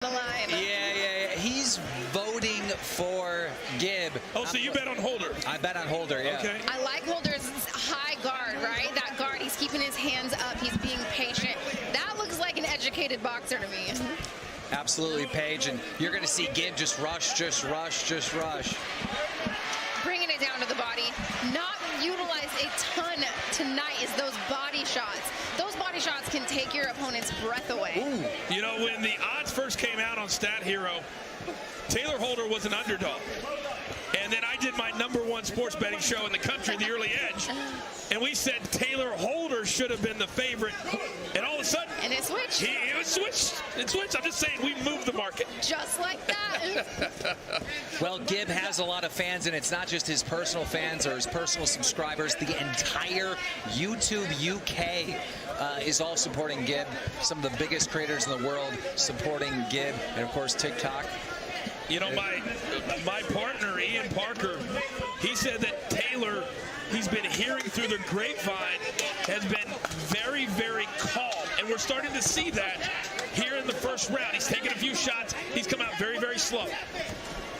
the line. Yeah. He's voting for Gib. Oh, so you bet on Holder? I bet on Holder, yeah. Okay. I like Holder's high guard, right? That guard, he's keeping his hands up. He's being patient. That looks like an educated boxer to me. Absolutely, Paige. And you're going to see Gib just rush. Bringing it down to the body. Not utilized a ton tonight is those body shots. Those body shots can take your opponent's breath away. Ooh. You know, when the odds first came out on Stat Hero, Taylor Holder was an underdog. And then I did my #1 sports betting show in the country, The Early Edge. And we said Taylor Holder should have been the favorite. And all of a sudden, and it switched. It switched. I'm just saying, we moved the market. Just like that. Well, Gib has a lot of fans, and it's not just his personal fans or his personal subscribers. The entire YouTube UK is all supporting Gib. Some of the biggest creators in the world supporting Gib, and of course TikTok. You know, my partner, Ian Parker, he said that Taylor, he's been hearing through the grapevine, has been very, very calm. And we're starting to see that here in the first round. He's taken a few shots. He's come out very, very slow.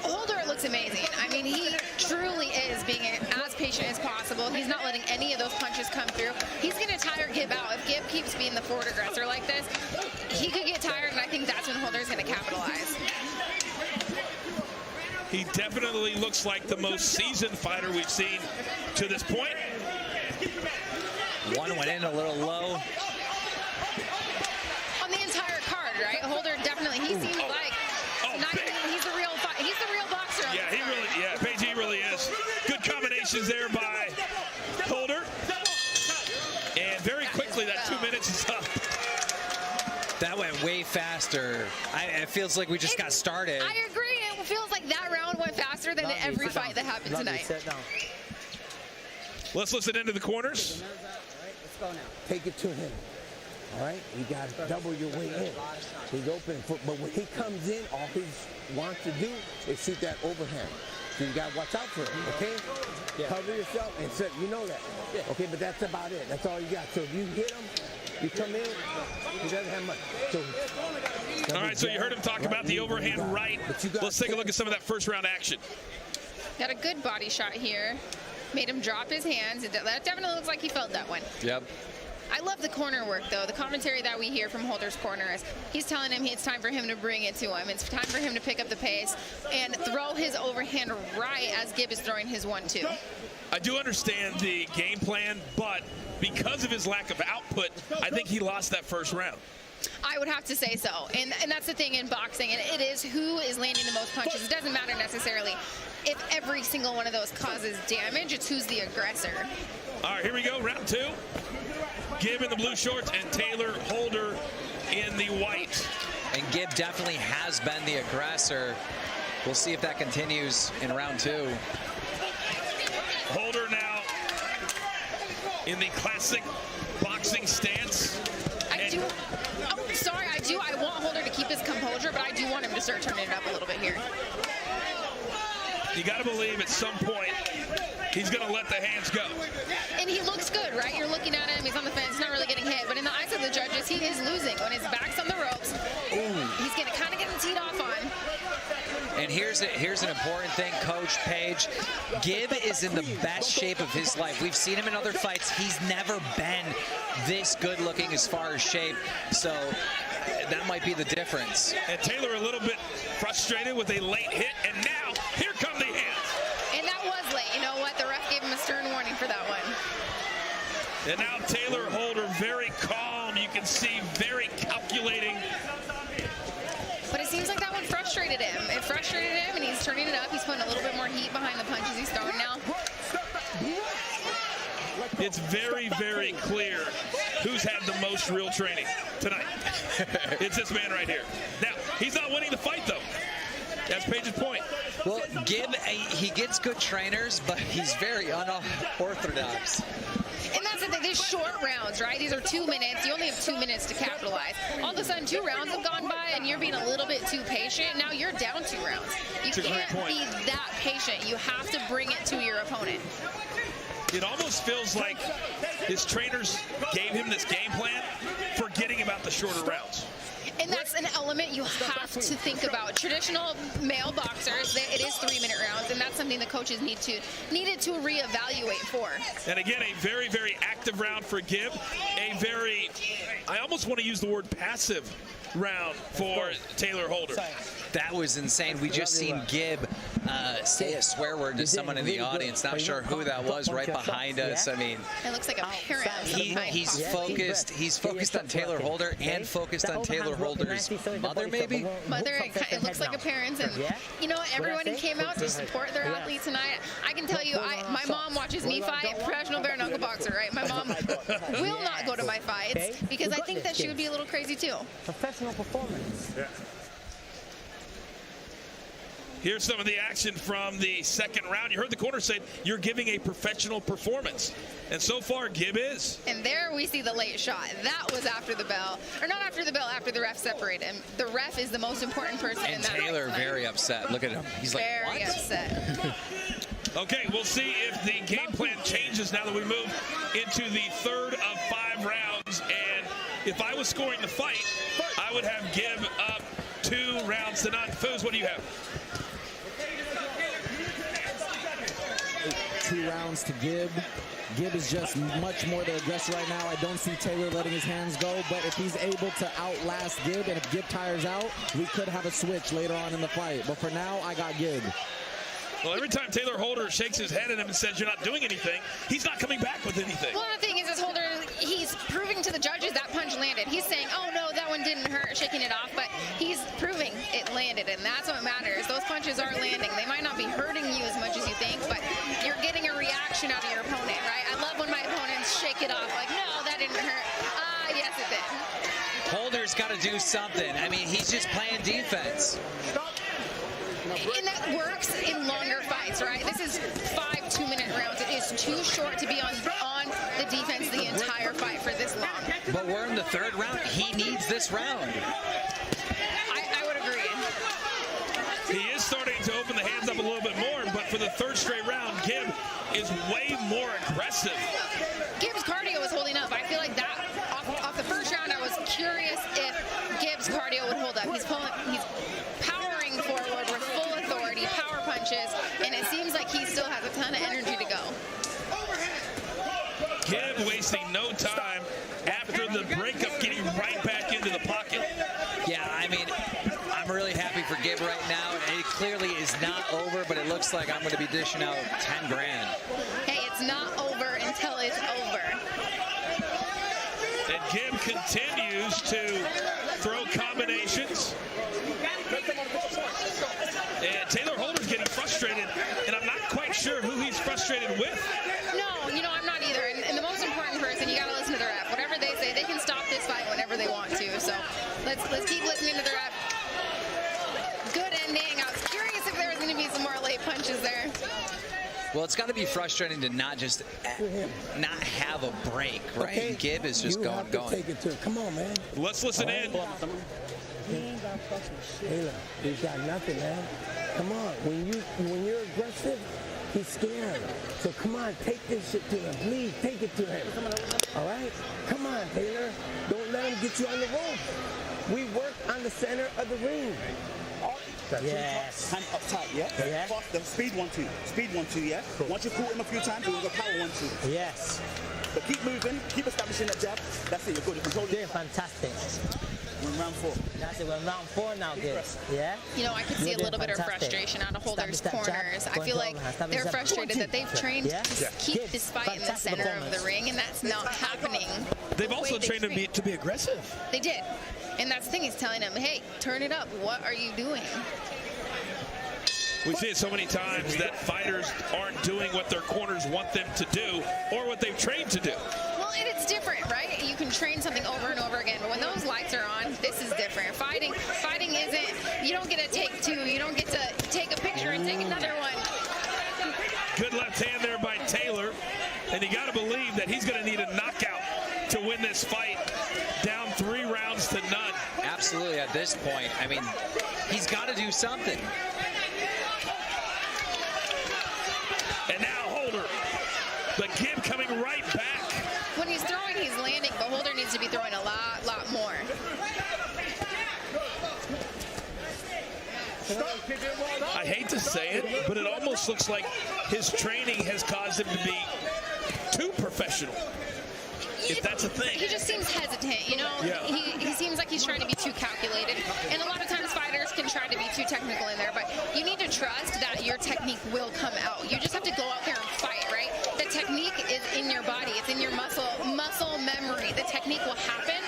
Holder looks amazing. I mean, he truly is being as patient as possible. He's not letting any of those punches come through. He's going to tire Gib out. If Gib keeps being the forward aggressor like this, he could get tired, and I think that's when Holder's going to capitalize. He definitely looks like the most seasoned fighter we've seen to this point. One went in a little low. On the entire card, right? Holder definitely, he seems like he's the real boxer. Yeah, Paige, he really is. Good combinations there by Holder. And very quickly, that 2 minutes is up. That went way faster. It feels like we just got started. I agree. It feels like that round went faster than every fight that happened tonight. Let's listen into the corners. Let's go now. Take it to him. All right? You got to double your way in. He's open. But when he comes in, all he wants to do is shoot that overhand. So you got to watch out for him, okay? Yeah. Cover yourself and set. You know that. Yeah. Okay, but that's about it. That's all you got. So if you hit him, you come in, he doesn't have much. So, all right, so you heard him talk about the overhand right. Let's take a look at some of that first round action. Got a good body shot here. Made him drop his hands. That definitely looks like he felt that one. Yep. I love the corner work, though. The commentary that we hear from Holder's corner is he's telling him it's time for him to bring it to him. It's time for him to pick up the pace and throw his overhand right as Gib is throwing his 1-2. I do understand the game plan, but because of his lack of output, I think he lost that first round. I would have to say so. And that's the thing in boxing, and it is who is landing the most punches. It doesn't matter necessarily if every single one of those causes damage. It's who's the aggressor. All right, here we go, round 2. Gib in the blue shorts and Taylor Holder in the white. And Gib definitely has been the aggressor. We'll see if that continues in round 2. Holder now in the classic boxing stance. I want Holder to keep his composure, but I do want him to start turning it up a little bit here. You got to believe at some point he's going to let the hands go. And he looks good, right? You're looking at him. He's on the fence. He's not really getting hit. But in the eyes of the judges, he is losing. When his back's on the ropes, he's going to kind of get teed off on. And here's an important thing, Coach Paige. Gib is in the best shape of his life. We've seen him in other fights. He's never been this good looking as far as shape. So that might be the difference. And Taylor a little bit frustrated with a late hit. And now, here come the hands. And that was late. You know what? The ref gave him a stern warning for that one. And now Taylor Holder very calm. You can see very calculating. But it seems like that one frustrated him. It frustrated him, and he's turning it up. He's putting a little bit more heat behind the punches he's throwing now. It's very, very clear who's had the most real training tonight. It's this man right here. Now, he's not winning the fight, though. That's Paige's point. Well, Gib, he gets good trainers, but he's very unorthodox. And that's the thing, these short rounds, right? These are 2 minutes. You only have 2 minutes to capitalize. All of a sudden, 2 rounds have gone by, and you're being a little bit too patient. Now you're down 2 rounds. You can't be that patient. You have to bring it to your opponent. It almost feels like his trainers gave him this game plan, forgetting about the shorter rounds. And that's an element you have to think about. Traditional male boxers, it is 3-minute rounds, and that's something the coaches needed to reevaluate for. And again, a very, very active round for Gib. A very, I almost want to use the word passive round for Taylor Holder. That was insane. We just seen Gib say a swear word to someone in the audience. Not sure who that was right behind us. I mean, it looks like a parent. He's focused. He's focused on Taylor Holder and focused on Taylor Holder's mother, maybe? Mother, it looks like a parent. And you know what? Everyone who came out to support their athlete tonight, I can tell you, my mom watches me fight, professional bare knuckle boxer, right? My mom will not go to my fights because I think that she would be a little crazy too. Professional performance. Yeah. Here's some of the action from the second round. You heard the corner say you're giving a professional performance. And so far, Gib is. And there we see the late shot. That was after the bell. Or not after the bell, after the ref separated him. The ref is the most important person in that. And Taylor very upset. Look at him. He's like, very upset. Okay, we'll see if the game plan changes now that we move into the third of 5 rounds. And if I was scoring the fight, I would have Gib up 2 rounds to none. Foos, what do you have? 2 rounds to Gib. Gib is just much more the aggressor right now. I don't see Taylor letting his hands go, but if he's able to outlast Gib, and if Gib tires out, we could have a switch later on in the fight. But for now, I got Gib. Well, every time Taylor Holder shakes his head at him and says you're not doing anything, he's not coming back with anything. Well, the thing is Holder, he's proving to the judges that punch landed. He's saying, oh, no, that one didn't hurt, shaking it off, but he's proving it landed, and that's what matters. Those punches are landing. They might not be hurting you as much as you think, but you're getting a reaction out of your opponent, right? I love when my opponents shake it off, like, no, that didn't hurt. Yes, it did. Holder's got to do something. I mean, he's just playing defense. And that works in longer fights, right? This is 5 2-minute rounds. It is too short to be on the defense the entire fight for this long. But we're in the 3rd round. He needs this round. I would agree. He is starting to open the hands up a little bit more, but for the 3rd straight round, Gib is way more aggressive. Gib's cardio was holding up. I feel like that off the 1st round, I was curious if Gib's cardio would hold up. He's powering forward with full authority, power punches, and it seems like he still has a ton of energy to go. Gib wasting no time after the breakup, getting right back into the pocket. Yeah, I mean, I'm really happy for Gib right now. It clearly is not over, but it looks like I'm going to be dishing out 10 grand. Hey, it's not over until it's over. And Gib continues to throw combinations. And Taylor Holder's getting frustrated, and I'm not quite sure who he's frustrated with. No, you know, I'm not either. And the most important person, you got to listen to the ref. Whatever they say, they can stop this fight whenever they want to. So let's keep listening to the ref. Good ending. I was curious if there was going to be some more late punches there. Well, it's got to be frustrating to not have a break, right? Okay. Gib is just going. Take it to him. Come on, man. Let's listen in. Taylor, he's got nothing, man. Come on. When you're aggressive, he's scared. So come on, take this shit to him. Please, take it to him. All right? Come on, Taylor. Don't let him get you on the rope. We work on the center of the ring. Yes. Hand up tight, yeah? Yeah. Faster. Speed 1-2. Speed 1-2, yeah? Cool. Once you've caught him a few times, we'll go power 1-2. Yes. But keep moving, keep establishing that jab. That's it, you're good. You control it. Doing fantastic. We're in round 4. That's it, we're in round 4 now, Gib. Yeah? You know, I could see a little bit of frustration out of Holder's corners. I feel like they're frustrated that they've trained to keep this fight in the center of the ring, and that's not happening. They've also trained him to be aggressive. They did. And that's the thing, he's telling him, hey, turn it up. What are you doing? We see it so many times that fighters aren't doing what their corners want them to do or what they've trained to do. Well, and it's different, right? You can train something over and over again, but when those lights are on, this is different. Fighting isn't, you don't get to take 2. You don't get to take a picture and take another one. Good left hand there by Taylor. And you got to believe that he's going to need a knockout to win this fight. Down 3 rounds to none. Absolutely, at this point. I mean, he's got to do something. And now Holder. But Gib coming right back. When he's throwing, he's landing, but Holder needs to be throwing a lot more. I hate to say it, but it almost looks like his training has caused him to be too professional. If that's a thing. He just seems hesitant, you know? Yeah. He seems like he's trying to be too calculated. And a lot of times fighters can try to be too technical in there, but you need to trust that your technique will come out. You just have to go out there and fight, right? The technique is in your body. It's in your muscle memory. The technique will happen.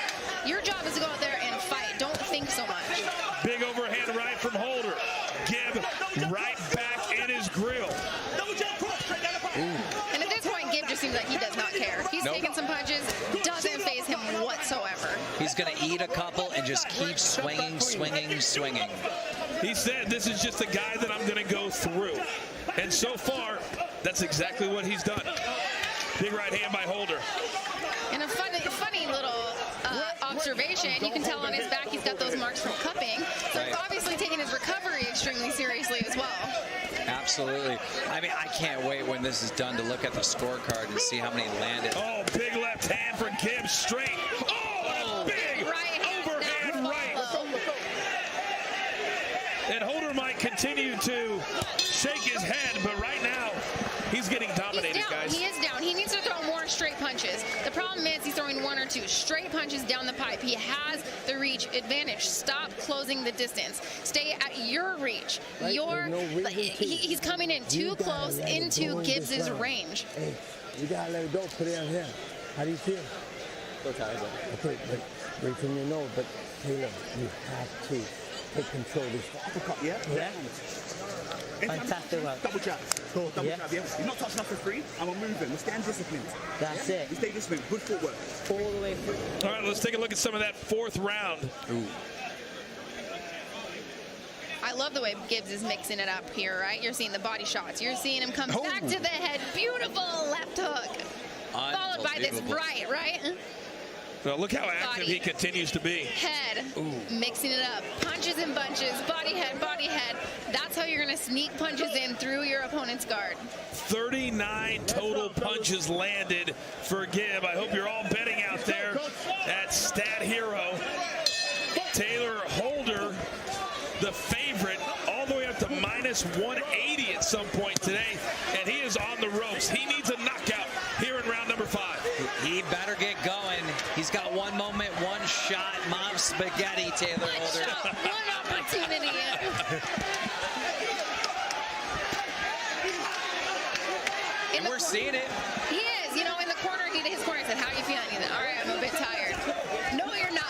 Your job is to go out there and fight. Don't think so much. Big overhand right from Holder. Gibb right back in his grill. And at this point, Gibb just seems like he does not care. He's taking some punches, doesn't faze him whatsoever. He's going to eat a couple and just keep swinging, swinging, swinging. He said, this is just a guy that I'm going to go through. And so far, that's exactly what he's done. Big right hand by Holder. And a funny little observation, you can tell on his back he's got those marks from cupping. So he's obviously taking his recovery extremely seriously as well. Absolutely. I mean, I can't wait when this is done to look at the scorecard and see how many landed. Oh, big left hand for Gibb, straight. Oh, big overhand right. And Holder might continue to shake his head, but right now, he's getting dominated, guys. He is down. He needs to throw more straight punches. The problem is he's throwing one or two straight punches down the pipe. He has the reach advantage. Stop closing the distance. Stay at your reach. He's coming in too close into Gibbs's range. Hey, you gotta let it go. Put it on him. How do you feel? Go tired. Okay, but wait from your nose. But Taylor, you have to take control of this. Uppercut, yeah? Fantastic work. Double jab. Go, double jab, yeah? You're not touching up for free, and we're moving. We stand disciplined. That's it. We stay disciplined. Good footwork. All the way through. All right, let's take a look at some of that fourth round. Ooh. I love the way Gibbs is mixing it up here, right? You're seeing the body shots. You're seeing him come back to the head. Beautiful left hook. Followed by this right? Well, look how active he continues to be. Head, mixing it up. Punches and bunches, body head. That's how you're going to sneak punches in through your opponent's guard. 39 total punches landed for Gibb. I hope you're all betting out there at Stat Hero. Taylor Holder, the favorite, all the way up to minus 180 at some point today, and he is on the ropes. He needs a knockout here in round number 5. He better get going. He's got one moment, one shot. Mom spaghetti, Taylor Holder. Shot, one opportunity. And we're seeing it. He is. You know, in the corner, his corner said, how are you feeling? He's like, all right, I'm a bit tired. No, you're not.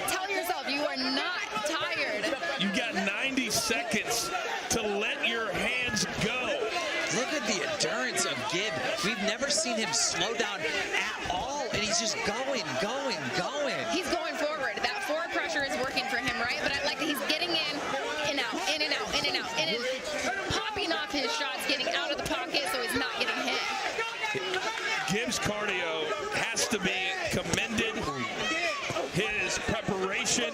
Tell yourself you are not tired. You got 90 seconds to let your hands go. Look at the endurance of Gibb. We've never seen him slow down at all, and he's just going. He's going forward. That forward pressure is working for him, right? But I like that he's getting in and out, and popping off his shots, getting out of the pocket so he's not getting hit. Gibbs' cardio has to be commended. His preparation